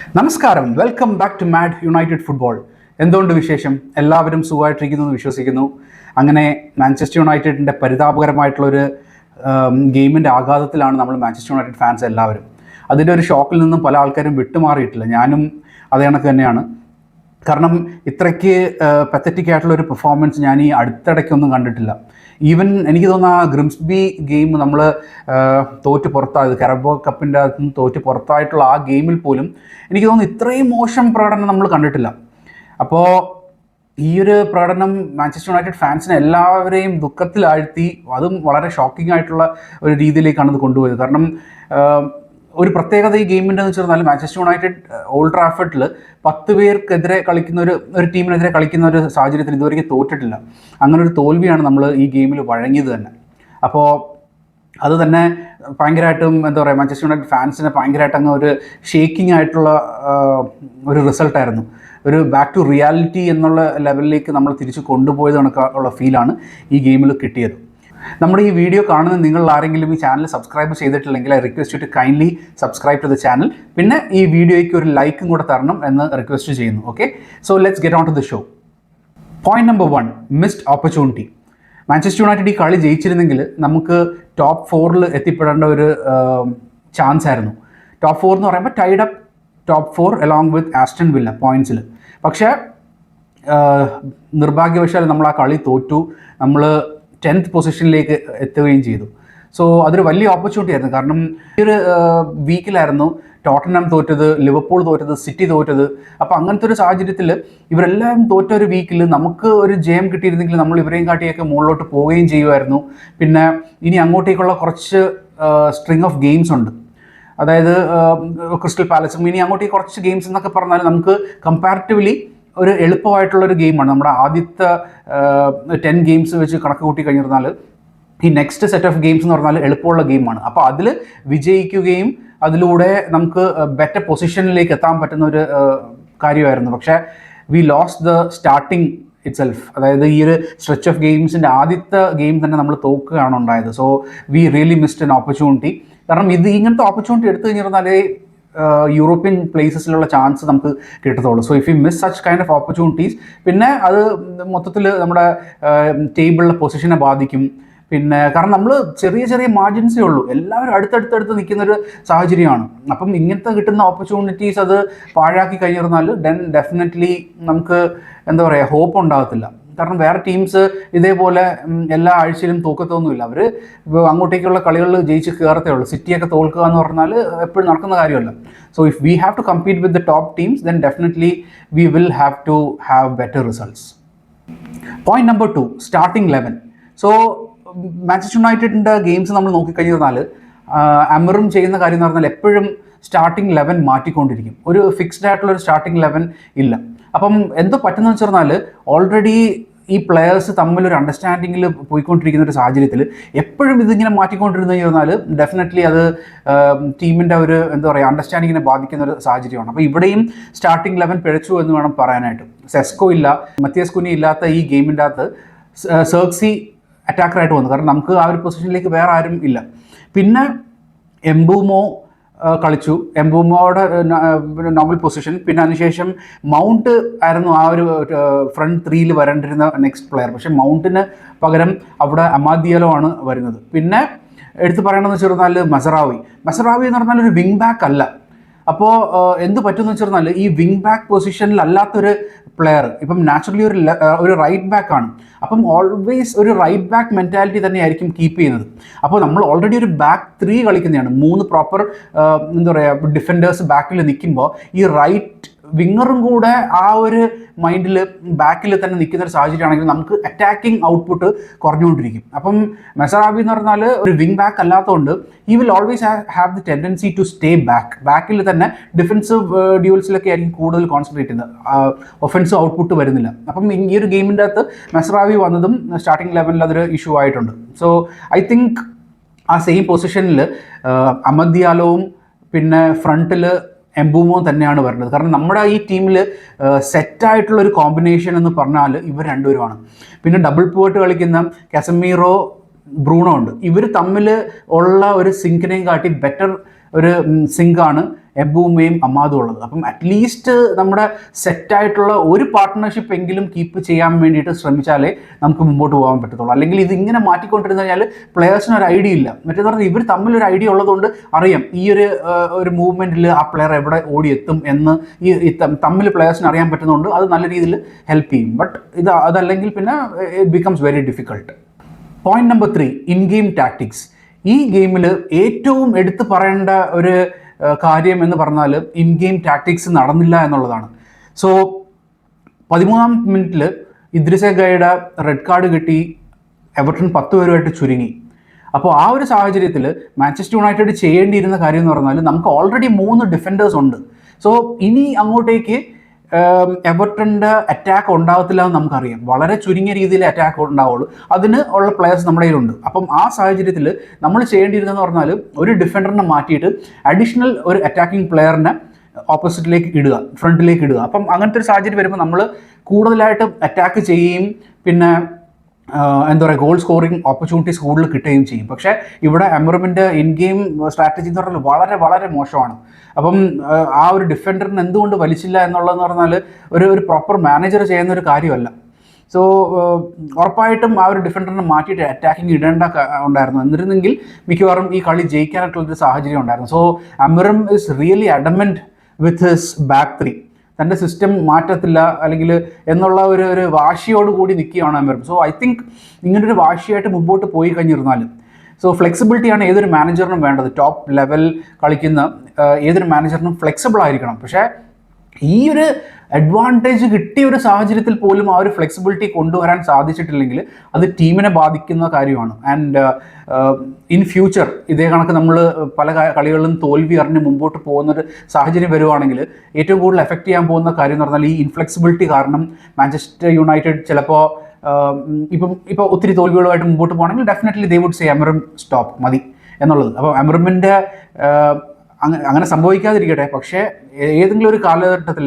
നമസ്കാരം, welcome back to Mad United football. എന്തുകൊണ്ട് വിശേഷം? എല്ലാവരും സുഖമായിട്ടിരിക്കുന്നു എന്ന് വിശ്വസിക്കുന്നു. അങ്ങനെ മാഞ്ചസ്റ്റർ യുണൈറ്റഡിൻ്റെ പരിതാപകരമായിട്ടുള്ളൊരു ഗെയിമിൻ്റെ ആഘാതത്തിലാണ് നമ്മൾ മാഞ്ചസ്റ്റർ യുണൈറ്റഡ് ഫാൻസ് എല്ലാവരും. അതിൻ്റെ ഒരു ഷോക്കിൽ നിന്നും പല ആൾക്കാരും വിട്ടുമാറിയിട്ടില്ല. ഞാനും അതേ കണക്ക് തന്നെയാണ്. കാരണം ഇത്രയ്ക്ക് പത്തറ്റിക് ആയിട്ടുള്ളൊരു പെർഫോമൻസ് ഞാൻ ഈ അടുത്തിടയ്ക്കൊന്നും കണ്ടിട്ടില്ല. ഈവൻ എനിക്ക് തോന്നുന്നു ആ ഗ്രിംസ്ബി ഗെയിം നമ്മൾ തോറ്റ് പുറത്തായത്, കരബോ കപ്പിൻ്റെ അകത്ത് നിന്ന് തോറ്റ് പുറത്തായിട്ടുള്ള ആ ഗെയിമിൽ പോലും എനിക്ക് തോന്നുന്നു ഇത്രയും മോശം പ്രകടനം നമ്മൾ കണ്ടിട്ടില്ല. അപ്പോൾ ഈ ഒരു പ്രകടനം മാഞ്ചസ്റ്റർ യുണൈറ്റഡ് ഫാൻസിനെ എല്ലാവരെയും ദുഃഖത്തിലാഴ്ത്തി. അതും വളരെ ഷോക്കിംഗ് ആയിട്ടുള്ള ഒരു രീതിയിലേക്കാണ് ഇത് കൊണ്ടുപോയത്. കാരണം ഒരു പ്രത്യേകത ഈ ഗെയിമിൻ്റെ എന്ന് വെച്ചാൽ മാഞ്ചസ്റ്റർ യുണൈറ്റഡ് ഓൾഡ് ട്രാഫർഡിൽ 10 പേർക്കെതിരെ കളിക്കുന്ന ഒരു ടീമിനെതിരെ കളിക്കുന്ന ഒരു സാഹചര്യത്തിൽ ഇതുവരെയ്ക്ക് തോറ്റിട്ടില്ല. അങ്ങനെ ഒരു തോൽവിയാണ് നമ്മൾ ഈ ഗെയിമിൽ വഴങ്ങിയത് തന്നെ. അപ്പോൾ അത് തന്നെ ഭയങ്കരമായിട്ടും എന്താ പറയുക, മാഞ്ചസ്റ്റർ യുണൈറ്റഡ് ഫാൻസിനെ ഭയങ്കരമായിട്ട് അങ്ങ് ഒരു ഷേക്കിംഗ് ആയിട്ടുള്ള ഒരു റിസൾട്ടായിരുന്നു. ഒരു ബാക്ക് ടു റിയാലിറ്റി എന്നുള്ള ലെവലിലേക്ക് നമ്മൾ തിരിച്ച് കൊണ്ടുപോയത് കണക്കുള്ള ഫീലാണ് ഈ ഗെയിമിൽ കിട്ടിയത്. നമ്മുടെ ഈ വീഡിയോ കാണുന്ന നിങ്ങൾ ആരെങ്കിലും ഈ ചാനൽ സബ്സ്ക്രൈബ് ചെയ്തിട്ടില്ലെങ്കിൽ I request you to kindly subscribe to the channel. പിന്നെ ഈ വീഡിയോയ്ക്ക് ഒരു ലൈക്കും കൂടെ തരണം എന്ന് റിക്വസ്റ്റ് ചെയ്യുന്നു. Okay, so let's get on to the show. Point number 1, missed opportunity. Manchester United ഈ കളി ജയിച്ചിരുന്നെങ്കിൽ നമുക്ക് ടോപ്പ് 4 എത്തിപ്പെടേണ്ട ഒരു ചാൻസ് ആയിരുന്നു. ടോപ്പ് 4 എന്ന് പറയുമ്പോൾ tied up top 4 along with Aston Villa പോയിൻറ്റ്സിൽ. പക്ഷേ നിർഭാഗ്യവശാൽ നമ്മൾ ആ കളി തോറ്റു. നമ്മൾ 10th പൊസിഷനിലേക്ക് എത്തുകയും ചെയ്തു. സോ അതൊരു വലിയ ഓപ്പർച്യൂണിറ്റി ആയിരുന്നു. കാരണം ഈ ഒരു വീക്കിലായിരുന്നു ടോട്ടൻഹാം തോറ്റത്, ലിവർപൂൾ തോറ്റത്, സിറ്റി തോറ്റത്. അപ്പോൾ അങ്ങനത്തെ ഒരു സാഹചര്യത്തിൽ ഇവരെല്ലാം തോറ്റ ഒരു വീക്കിൽ നമുക്ക് ഒരു ജയം കിട്ടിയിരുന്നെങ്കിൽ നമ്മൾ ഇവരെയും കാട്ടിയൊക്കെ മുകളിലോട്ട് പോവുകയും ചെയ്യുമായിരുന്നു. പിന്നെ ഇനി അങ്ങോട്ടേക്കുള്ള കുറച്ച് സ്ട്രിങ് ഓഫ് ഗെയിംസ് ഉണ്ട്. അതായത് ക്രിസ്റ്റൽ പാലസും ഇനി അങ്ങോട്ടേക്ക് കുറച്ച് ഗെയിംസ് എന്നൊക്കെ പറഞ്ഞാൽ നമുക്ക് കമ്പാരിറ്റീവ്ലി ഒരു എളുപ്പമായിട്ടുള്ളൊരു ഗെയിമാണ്. നമ്മുടെ ആദ്യത്തെ 10 ഗെയിംസ് വെച്ച് കണക്ക് കൂട്ടി കഴിഞ്ഞിരുന്നാൽ ഈ നെക്സ്റ്റ് സെറ്റ് ഓഫ് ഗെയിംസ് എന്ന് പറഞ്ഞാൽ എളുപ്പമുള്ള ഗെയിമാണ്. അപ്പോൾ അതിൽ വിജയിക്കുകയും അതിലൂടെ നമുക്ക് ബെറ്റർ പൊസിഷനിലേക്ക് എത്താൻ പറ്റുന്ന ഒരു കാര്യമായിരുന്നു. പക്ഷേ V lost the starting it self. അതായത് ഈ ഒരു സ്ട്രെച്ച് ഓഫ് ഗെയിംസിൻ്റെ ആദ്യത്തെ ഗെയിം തന്നെ നമ്മൾ തോക്കുകയാണ് ഉണ്ടായത്. So we really missed an opportunity. കാരണം ഇങ്ങനത്തെ ഓപ്പർച്യൂണിറ്റി എടുത്തു കഴിഞ്ഞിരുന്നാലേ യൂറോപ്യൻ പ്ലേസസിലുള്ള ചാൻസ് നമുക്ക് കിട്ടത്തുള്ളൂ. So if you miss such kind of opportunities, പിന്നെ അത് മൊത്തത്തിൽ നമ്മുടെ ടേബിളിലെ പൊസിഷനെ ബാധിക്കും. പിന്നെ കാരണം നമ്മൾ ചെറിയ ചെറിയ മാർജിൻസേ ഉള്ളൂ, എല്ലാവരും അടുത്തടുത്തടുത്ത് നിൽക്കുന്നൊരു സാഹചര്യമാണ്. അപ്പം ഇങ്ങനത്തെ കിട്ടുന്ന ഓപ്പർച്യൂണിറ്റീസ് അത് പാഴാക്കി കഴിഞ്ഞിരുന്നാൽ ഡെഫിനറ്റ്ലി നമുക്ക് എന്താ പറയുക, ഹോപ്പ് ഉണ്ടാകത്തില്ല. കാരണം വേറെ ടീംസ് ഇതേപോലെ എല്ലാ ആഴ്ചയിലും തോക്കത്തൊന്നുമില്ല. അവർ അങ്ങോട്ടേക്കുള്ള കളികളിൽ ജയിച്ച് കയറത്തേ ഉള്ളൂ. സിറ്റിയൊക്കെ തോൽക്കുക എന്ന് പറഞ്ഞാൽ എപ്പോഴും നടക്കുന്ന കാര്യമല്ല. So if we have to compete with the top teams then definitely we will have to have better results. Point number 2, starting 11. So Manchester യുണൈറ്റഡിൻ്റെ ഗെയിംസ് നമ്മൾ നോക്കിക്കഴിഞ്ഞാൽ അമറും ചെയ്യുന്ന കാര്യം എന്ന് പറഞ്ഞാൽ എപ്പോഴും സ്റ്റാർട്ടിംഗ് 11 മാറ്റിക്കൊണ്ടിരിക്കും. ഒരു ഫിക്സ്ഡ് ആയിട്ടുള്ളൊരു സ്റ്റാർട്ടിംഗ് 11 ഇല്ല. അപ്പം എന്തോ പറ്റുന്നതെന്ന് വെച്ച് പറഞ്ഞാൽ ഓൾറെഡി ഈ പ്ലെയേഴ്സ് തമ്മിലൊരു അണ്ടർസ്റ്റാൻഡിങ്ങിൽ പോയിക്കൊണ്ടിരിക്കുന്ന ഒരു സാഹചര്യത്തിൽ എപ്പോഴും ഇതിങ്ങനെ മാറ്റിക്കൊണ്ടിരുന്നു കഴിഞ്ഞാൽ ഡെഫിനറ്റ്ലി അത് ടീമിൻ്റെ ഒരു എന്താ പറയുക അണ്ടർസ്റ്റാൻഡിങ്ങിനെ ബാധിക്കുന്ന ഒരു സാഹചര്യമാണ്. അപ്പോൾ ഇവിടെയും സ്റ്റാർട്ടിംഗ് 11 പിഴച്ചു എന്ന് വേണം പറയാനായിട്ട്. സെസ്കോ ഇല്ല, മത്തിയസ് കുനി ഇല്ലാത്ത ഈ ഗെയിമിൻ്റെ അകത്ത് സെർക്സി അറ്റാക്കറായിട്ട് വന്നു. കാരണം നമുക്ക് ആ ഒരു പൊസിഷനിലേക്ക് വേറെ ആരും ഇല്ല. പിന്നെ എംബൂമോ കളിച്ചു, എംബൂമോയുടെ നോർമൽ പൊസിഷൻ. പിന്നെ അതിനുശേഷം മൗണ്ട് ആയിരുന്നു ആ ഒരു ഫ്രണ്ട് 3 വരേണ്ടിരുന്ന നെക്സ്റ്റ് പ്ലെയർ. പക്ഷേ മൗണ്ടിന് പകരം അവിടെ അമാദ് ദിയാലോ ആണ് വരുന്നത്. പിന്നെ എടുത്ത് പറയണമെന്ന് വെച്ച് പറഞ്ഞാൽ മസറാവി എന്ന് പറഞ്ഞാൽ ഒരു വിങ് ബാക്ക് അല്ല. അപ്പോൾ എന്ത് പറ്റുമെന്ന് വെച്ച് പറഞ്ഞാൽ ഈ വിങ് ബാക്ക് പൊസിഷനിൽ അല്ലാത്തൊരു പ്ലെയർ ഇപ്പം നാച്ചുറലി ഒരു റൈറ്റ് ബാക്ക് ആണ്. അപ്പം ഓൾവേസ് ഒരു റൈറ്റ് ബാക്ക് മെൻറ്റാലിറ്റി തന്നെയായിരിക്കും കീപ്പ് ചെയ്യുന്നത്. അപ്പോൾ നമ്മൾ ഓൾറെഡി ഒരു ബാക്ക് 3 കളിക്കുന്നതാണ്. 3 പ്രോപ്പർ എന്താ പറയുക ഡിഫൻഡേഴ്സ് ബാക്കിൽ നിൽക്കുമ്പോൾ ഈ റൈറ്റ് വിങ്ങറും കൂടെ ആ ഒരു മൈൻഡിൽ ബാക്കിൽ തന്നെ നിൽക്കുന്ന ഒരു സാഹചര്യമാണെങ്കിൽ നമുക്ക് അറ്റാക്കിംഗ് ഔട്ട്പുട്ട് കുറഞ്ഞുകൊണ്ടിരിക്കും. അപ്പം മസറാബി എന്ന് പറഞ്ഞാൽ ഒരു വിങ് ബാക്ക് അല്ലാത്തതുകൊണ്ട് he will always have the tendency to stay ബാക്കിൽ തന്നെ ഡിഫൻസീവ് ഡ്യൂൾസിലൊക്കെ ആയിരിക്കും കൂടുതൽ കോൺസെൻട്രേറ്റ് ചെയ്യുന്നത്. ഒഫൻസീവ് ഔട്ട്പുട്ട് വരുന്നില്ല. അപ്പം ഈ ഒരു ഗെയിമിൻ്റെ അകത്ത് മസറാബി വന്നതും സ്റ്റാർട്ടിംഗ് 11 അതൊരു ഇഷ്യൂ ആയിട്ടുണ്ട്. സോ ഐ തിങ്ക് ആ സെയിം പൊസിഷനിൽ അമദ് ദിയാലോവും പിന്നെ ഫ്രണ്ടിൽ എംബൂമോ തന്നെയാണ് വരുന്നത്. കാരണം നമ്മുടെ ഈ ടീമിൽ സെറ്റായിട്ടുള്ളൊരു കോമ്പിനേഷൻ എന്ന് പറഞ്ഞാൽ ഇവർ രണ്ടുപേരുമാണ്. പിന്നെ ഡബിൾ പിവറ്റ് കളിക്കുന്ന കാസമീറോ, ബ്രൂണോ ഉണ്ട്. ഇവർ തമ്മിൽ ഉള്ള ഒരു സിങ്കിനെയും കാട്ടി ബെറ്റർ ഒരു സിങ്കാണ് എംബൂമയും അമാദും ഉള്ളത്. അപ്പം അറ്റ്ലീസ്റ്റ് നമ്മുടെ സെറ്റായിട്ടുള്ള ഒരു പാർട്ട്ണർഷിപ്പ് എങ്കിലും കീപ്പ് ചെയ്യാൻ വേണ്ടിയിട്ട് ശ്രമിച്ചാലേ നമുക്ക് മുമ്പോട്ട് പോകാൻ പറ്റത്തുള്ളൂ. അല്ലെങ്കിൽ ഇതിങ്ങനെ മാറ്റിക്കൊണ്ടിരുന്നു കഴിഞ്ഞാൽ പ്ലെയേഴ്സിന് ഒരു ഐഡിയ ഇല്ല. മറ്റേന്ന് പറഞ്ഞാൽ ഇവർ തമ്മിലൊരു ഐഡിയ ഉള്ളതുകൊണ്ട് അറിയാം ഈ ഒരു മൂവ്മെൻറ്റിൽ ആ പ്ലെയർ എവിടെ ഓടിയെത്തും എന്ന് ഈ തമ്മിൽ പ്ലെയേഴ്സിന് അറിയാൻ പറ്റുന്നതുകൊണ്ട് അത് നല്ല രീതിയിൽ ഹെൽപ്പ് ചെയ്യും. ബട്ട് അതല്ലെങ്കിൽ പിന്നെ it becomes very difficult. Point number 3, in game tactics. ഈ ഗെയിമിൽ ഏറ്റവും എടുത്തു പറയേണ്ട ഒരു കാര്യം എന്ന് പറഞ്ഞാൽ ഇൻ ഗെയിം ടാക്ടിക്സ് നടന്നില്ല എന്നുള്ളതാണ്. സോ 13-ാം മിനിറ്റിൽ ഇദ്രിസ ഗയുടെ റെഡ് കാർഡ് കിട്ടി എവർട്ടൺ 10 പേരുമായിട്ട് ചുരുങ്ങി. അപ്പോൾ ആ ഒരു സാഹചര്യത്തിൽ മാഞ്ചസ്റ്റർ യുണൈറ്റഡ് ചെയ്യേണ്ടിയിരുന്ന കാര്യം എന്ന് പറഞ്ഞാൽ നമുക്ക് ഓൾറെഡി 3 ഡിഫൻഡേഴ്സ് ഉണ്ട്. സോ ഇനി അങ്ങോട്ടേക്ക് എവർട്ടൻ്റെ അറ്റാക്ക് ഉണ്ടാകത്തില്ല എന്ന് നമുക്കറിയാം. വളരെ ചുരുങ്ങിയ രീതിയിൽ അറ്റാക്ക് ഉണ്ടാവുള്ളൂ. അതിന് ഉള്ള പ്ലെയേഴ്സ് നമ്മുടെ കയ്യിലുണ്ട്. അപ്പം ആ സാഹചര്യത്തിൽ നമ്മൾ ചെയ്യേണ്ടിയിരുന്നതെന്ന് പറഞ്ഞാൽ ഒരു ഡിഫൻഡറിനെ മാറ്റിയിട്ട് അഡീഷണൽ ഒരു അറ്റാക്കിംഗ് പ്ലെയറിനെ ഓപ്പോസിറ്റിലേക്ക് ഇടുക, ഫ്രണ്ടിലേക്ക് ഇടുക. അപ്പം അങ്ങനത്തെ ഒരു സാഹചര്യം വരുമ്പോൾ നമ്മൾ കൂടുതലായിട്ട് അറ്റാക്ക് ചെയ്യുകയും പിന്നെ എന്താ പറയുക ഗോൾ സ്കോറിങ് ഓപ്പർച്യൂണിറ്റീസ് കൂടുതൽ കിട്ടുകയും ചെയ്യും. പക്ഷേ ഇവിടെ എമറമിൻ്റെ ഇൻ ഗെയിം സ്ട്രാറ്റജി എന്ന് പറഞ്ഞാൽ വളരെ വളരെ മോശമാണ്. അപ്പം ആ ഒരു ഡിഫൻഡറിന് എന്തുകൊണ്ട് വലിച്ചില്ല എന്നുള്ളതെന്ന് പറഞ്ഞാൽ ഒരു പ്രോപ്പർ മാനേജർ ചെയ്യുന്ന ഒരു കാര്യമല്ല. സോ ഉറപ്പായിട്ടും ആ ഒരു ഡിഫൻഡറിനെ മാറ്റിയിട്ട് അറ്റാക്കിങ് ഇടേണ്ട ഉണ്ടായിരുന്നു. എന്നിരുന്നെങ്കിൽ മിക്കവാറും ഈ കളി ജയിക്കാനായിട്ടുള്ളൊരു സാഹചര്യം ഉണ്ടായിരുന്നു. So Amorim is really adamant with his back 3. തൻ്റെ സിസ്റ്റം മാറ്റത്തില്ല അല്ലെങ്കിൽ എന്നുള്ള ഒരു വാശിയോട് കൂടി നിൽക്കുകയാണ് അമരം. സോ ഐ തിങ്ക് ഇങ്ങനൊരു വാശിയായിട്ട് മുമ്പോട്ട് പോയി കഴിഞ്ഞിരുന്നാലും ഫ്ലെക്സിബിലിറ്റിയാണ് ഏതൊരു മാനേജറിനും വേണ്ടത്. ടോപ്പ് ലെവൽ കളിക്കുന്ന ഏതൊരു മാനേജറിനും ഫ്ലെക്സിബിൾ ആയിരിക്കണം. പക്ഷേ ഈ ഒരു അഡ്വാൻറ്റേജ് കിട്ടിയ ഒരു സാഹചര്യത്തിൽ പോലും ആ ഒരു ഫ്ലെക്സിബിലിറ്റി കൊണ്ടുവരാൻ സാധിച്ചിട്ടില്ലെങ്കിൽ അത് ടീമിനെ ബാധിക്കുന്ന കാര്യമാണ്. ആൻഡ് ഇൻ ഫ്യൂച്ചർ ഇതേ കണക്ക് നമ്മൾ പല കളികളിലും തോൽവി അറിഞ്ഞ് മുമ്പോട്ട് പോകുന്നൊരു സാഹചര്യം വരുവാണെങ്കിൽ ഏറ്റവും കൂടുതൽ എഫക്റ്റ് ചെയ്യാൻ പോകുന്ന കാര്യം എന്ന് പറഞ്ഞാൽ ഈ ഇൻഫ്ലെക്സിബിലിറ്റി കാരണം മാഞ്ചസ്റ്റർ യുണൈറ്റഡ് ചിലപ്പോൾ ഇപ്പോൾ ഒത്തിരി തോൽവികളുമായിട്ട് മുമ്പോട്ട് പോകുകയാണെങ്കിൽ definitely they would say Amorim stop മതി എന്നുള്ളത്. അപ്പോൾ അമറമിൻ്റെ അങ്ങനെ സംഭവിക്കാതിരിക്കട്ടെ. പക്ഷേ ഏതെങ്കിലും ഒരു കാലഘട്ടത്തിൽ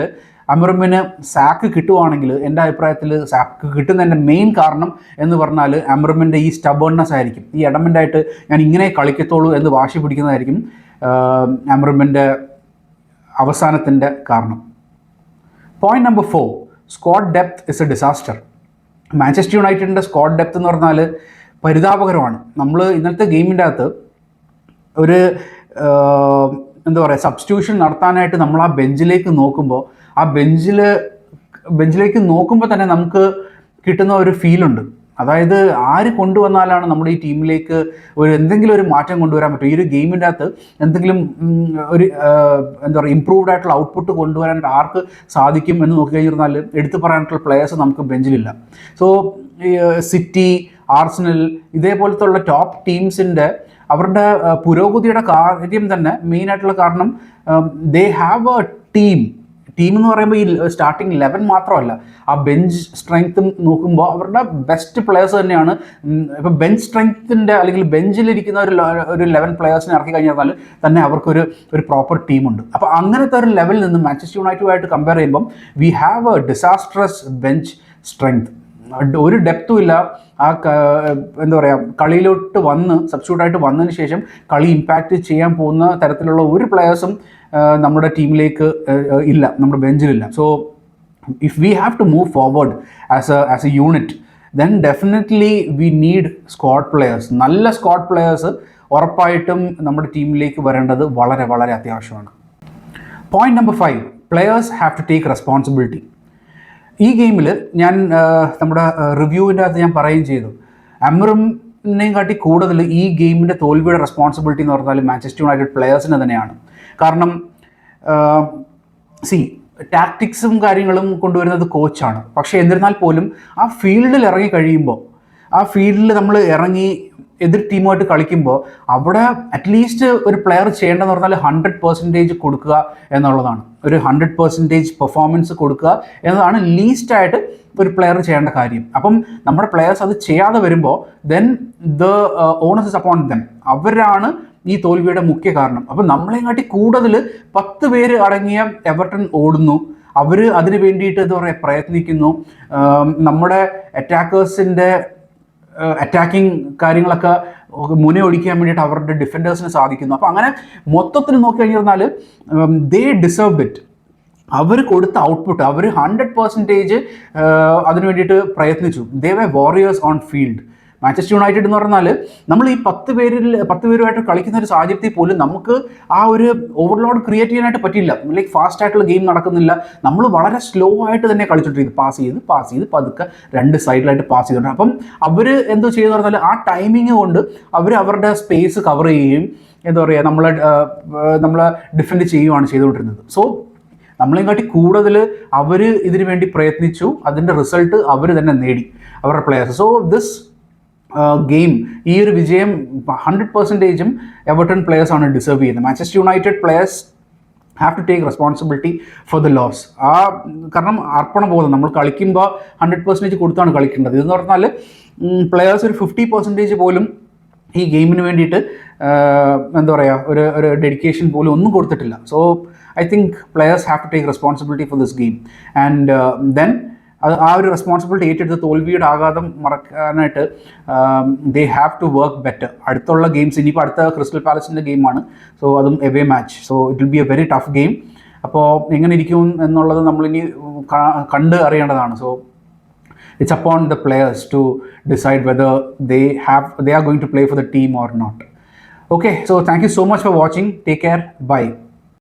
അമറമിന് സാക്ക് കിട്ടുവാണെങ്കിൽ എൻ്റെ അഭിപ്രായത്തിൽ സാക്ക് കിട്ടുന്നതിൻ്റെ മെയിൻ കാരണം എന്ന് പറഞ്ഞാൽ അമറമിൻ്റെ ഈ സ്റ്റബേൺനെസ് ആയിരിക്കും. ഈ അഡമൻ്റായിട്ട് ഞാൻ ഇങ്ങനെ കളിക്കത്തുള്ളൂ എന്ന് വാശി പിടിക്കുന്നതായിരിക്കും അമറമിൻ്റെ അവസാനത്തിൻ്റെ കാരണം. Point number 4, squad depth is a disaster. Manchester യുണൈറ്റഡിൻ്റെ സ്ക്വാഡ് ഡെപ്ത് എന്ന് പറഞ്ഞാൽ പരിതാപകരമാണ്. നമ്മൾ ഇന്നത്തെ ഗെയിമിൻ്റെ അകത്ത് ഒരു എന്താ പറയുക സബ്സ്റ്റിറ്റ്യൂഷൻ നടത്താനായിട്ട് നമ്മൾ ആ ബെഞ്ചിലേക്ക് നോക്കുമ്പോൾ ആ ബെഞ്ചിലേക്ക് നോക്കുമ്പോൾ തന്നെ നമുക്ക് കിട്ടുന്ന ഒരു ഫീലുണ്ട്. അതായത് ആര് കൊണ്ടുവന്നാലാണ് നമ്മുടെ ഈ ടീമിലേക്ക് എന്തെങ്കിലും ഒരു മാറ്റം കൊണ്ടുവരാൻ പറ്റും, ഈ ഒരു ഗെയിമിൻ്റെ അകത്ത് എന്തെങ്കിലും ഒരു എന്താ പറയുക ഇമ്പ്രൂവ്ഡ് ആയിട്ടുള്ള ഔട്ട്പുട്ട് കൊണ്ടുവരാനായിട്ട് ആർക്ക് സാധിക്കും എന്ന് നോക്കിക്കഴിഞ്ഞാൽ എടുത്തു പറയാനായിട്ടുള്ള പ്ലെയേഴ്സ് നമുക്ക് ബെഞ്ചിലില്ല. സോ സിറ്റി, ആർസണൽ ഇതേപോലത്തെ ഉള്ള ടോപ്പ് ടീംസിൻ്റെ അവരുടെ പുരോഗതിയുടെ കാര്യം തന്നെ മെയിനായിട്ടുള്ള കാരണം ദേ ഹാവ് എ ടീം എന്ന് പറയുമ്പോൾ ഈ സ്റ്റാർട്ടിങ് 11 മാത്രമല്ല, ആ ബെഞ്ച് സ്ട്രെങ്ത്തും നോക്കുമ്പോൾ അവരുടെ ബെസ്റ്റ് പ്ലെയേഴ്സ് തന്നെയാണ്. ഇപ്പോൾ ബെഞ്ച് സ്ട്രെങ്ത്തിൻ്റെ അല്ലെങ്കിൽ ബെഞ്ചിലിരിക്കുന്ന ഒരു 11 പ്ലെയേഴ്സിനെ ഇറക്കി കഴിഞ്ഞാൽ തന്നെ അവർക്കൊരു പ്രോപ്പർ ടീമുണ്ട്. അപ്പോൾ അങ്ങനത്തെ ഒരു ലെവലിൽ നിന്ന് മാഞ്ചസ്റ്റർ യുണൈറ്റഡുമായിട്ട് കമ്പയർ ചെയ്യുമ്പം we have A disastrous bench strength. ഒരു ഡെപ്തും ഇല്ല. ആ എന്താ പറയുക കളിയിലോട്ട് വന്ന് സബ്സ്റ്റിറ്റ്യൂട്ടായിട്ട് വന്നതിന് ശേഷം കളി ഇമ്പാക്റ്റ് ചെയ്യാൻ പോകുന്ന തരത്തിലുള്ള ഒരു പ്ലെയേഴ്സും നമ്മുടെ ടീമിലേക്ക് ഇല്ല, നമ്മുടെ ബെഞ്ചിലില്ല. So if we have to move forward as a unit then definitely we need squad players. നല്ല സ്ക്വാഡ് പ്ലെയേഴ്സ് ഉറപ്പായിട്ടും നമ്മുടെ ടീമിലേക്ക് വരേണ്ടത് വളരെ വളരെ അത്യാവശ്യമാണ്. Point number 5, players have to take responsibility. ഈ ഗെയിമിൽ ഞാൻ നമ്മുടെ റിവ്യൂവിൻ്റെ അകത്ത് ഞാൻ പറയുകയും ചെയ്തു, അമറമിനെയും കാട്ടി കൂടുതൽ ഈ ഗെയിമിൻ്റെ തോൽവിയുടെ റെസ്പോൺസിബിലിറ്റി എന്ന് പറഞ്ഞാൽ മാഞ്ചസ്റ്റർ യുണൈറ്റഡ് പ്ലെയേഴ്സിന് തന്നെയാണ്. കാരണം ടാക്ടിക്സും കാര്യങ്ങളും കൊണ്ടുവരുന്നത് കോച്ചാണ്. പക്ഷേ എന്നിരുന്നാൽ പോലും ആ ഫീൽഡിൽ ഇറങ്ങി കഴിയുമ്പോൾ ആ ഫീൽഡിൽ നമ്മൾ ഇറങ്ങി എതിർ ടീമുമായിട്ട് കളിക്കുമ്പോൾ അവിടെ അറ്റ്ലീസ്റ്റ് ഒരു പ്ലെയർ ചെയ്യേണ്ടതെന്ന് പറഞ്ഞാൽ 100% കൊടുക്കുക എന്നുള്ളതാണ്. ഒരു 100% പെർഫോമൻസ് കൊടുക്കുക എന്നതാണ് ലീസ്റ്റായിട്ട് ഒരു പ്ലെയർ ചെയ്യേണ്ട കാര്യം. അപ്പം നമ്മുടെ പ്ലെയേഴ്സ് അത് ചെയ്യാതെ വരുമ്പോൾ then the onus is upon them. അവരാണ് ഈ തോൽവിയുടെ മുഖ്യ കാരണം. അപ്പം നമ്മളെക്കാട്ടി കൂടുതൽ 10 പേര് അടങ്ങിയ എവർട്ടൺ ഓടുന്നു, അവർ അതിന് വേണ്ടിയിട്ട് എന്താ പറയുക പ്രയത്നിക്കുന്നു. നമ്മുടെ അറ്റാക്കേഴ്സിൻ്റെ അറ്റാക്കിങ് കാര്യങ്ങളൊക്കെ മുനെ ഒടിക്കാൻ വേണ്ടിയിട്ട് അവരുടെ ഡിഫൻഡേഴ്സിന് സാധിക്കുന്നു. അപ്പോൾ അങ്ങനെ മൊത്തത്തിൽ നോക്കി കഴിഞ്ഞാൽ ദേ ഡിസേർവ് ഇറ്റ്. അവർ കൊടുത്ത ഔട്ട്പുട്ട്, അവർ 100% അതിന് വേണ്ടിയിട്ട് പ്രയത്നിച്ചു. They were warriors on field. Manchester United എന്ന് പറഞ്ഞാൽ നമ്മൾ ഈ 10 പേരുമായിട്ട് കളിക്കുന്ന ഒരു സാഹചര്യത്തിൽ പോലും നമുക്ക് ആ ഒരു ഓവർലോഡ് ക്രിയേറ്റ് ചെയ്യാനായിട്ട് പറ്റില്ല. ലൈക്ക് ഫാസ്റ്റ് ആയിട്ടുള്ള ഗെയിം നടക്കുന്നില്ല. നമ്മൾ വളരെ സ്ലോ ആയിട്ട് തന്നെ കളിച്ചിട്ടിരിക്കുന്നു. പാസ് ചെയ്ത് പതുക്കെ 2 സൈഡിലായിട്ട് പാസ് ചെയ്തിട്ടുണ്ട്. അപ്പം അവർ എന്തോ ചെയ്തെന്ന് പറഞ്ഞാൽ ആ ടൈമിങ് കൊണ്ട് അവർ അവരുടെ സ്പേസ് കവർ ചെയ്യുകയും എന്താ പറയുക നമ്മളെ ഡിഫെൻഡ് ചെയ്യുകയാണ് ചെയ്തുകൊണ്ടിരുന്നത്. സോ നമ്മളെയും കാട്ടി കൂടുതൽ അവർ ഇതിനു വേണ്ടി പ്രയത്നിച്ചു. അതിൻ്റെ റിസൾട്ട് അവർ തന്നെ നേടി, അവരുടെ പ്ലെയേഴ്സ്. സോ ദിസ് ഗെയിം, ഈ ഒരു വിജയം 100%ഉം എവർട്ടൺ പ്ലെയേഴ്സാണ് ഡിസേർവ് ചെയ്യുന്നത്. Manchester United players have to take responsibility for the loss. കാരണം അർപ്പണബോധം, നമ്മൾ കളിക്കുമ്പോൾ 100% കൊടുത്താണ് കളിക്കേണ്ടത്. ഇതെന്ന് പറഞ്ഞാൽ പ്ലെയേഴ്സ് ഒരു 50% പോലും ഈ ഗെയിമിന് വേണ്ടിയിട്ട് എന്താ പറയുക ഒരു ഡെഡിക്കേഷൻ പോലും ഒന്നും കൊടുത്തിട്ടില്ല. So I think players have to take responsibility for this game and then ആ ഒരു റെസ്പോൺസിബിലിറ്റി ഏറ്റെടുത്ത് തോൽവിയുടെ ആഘാതം മറക്കാനായിട്ട് they have to work better. അടുത്തുള്ള ഗെയിംസ്, ഇനിയിപ്പോൾ അടുത്ത ക്രിസ്റ്റൽ പാലസിൻ്റെ ഗെയിമാണ്. സോ അതും away match. So it will be a very tough game. അപ്പോൾ എങ്ങനെ ഇരിക്കും എന്നുള്ളത് നമ്മളിനി കണ്ട് അറിയേണ്ടതാണ്. So it's upon the players to decide whether they are going to play for the team or not. Okay, so thank you so much for watching. Take care. Bye.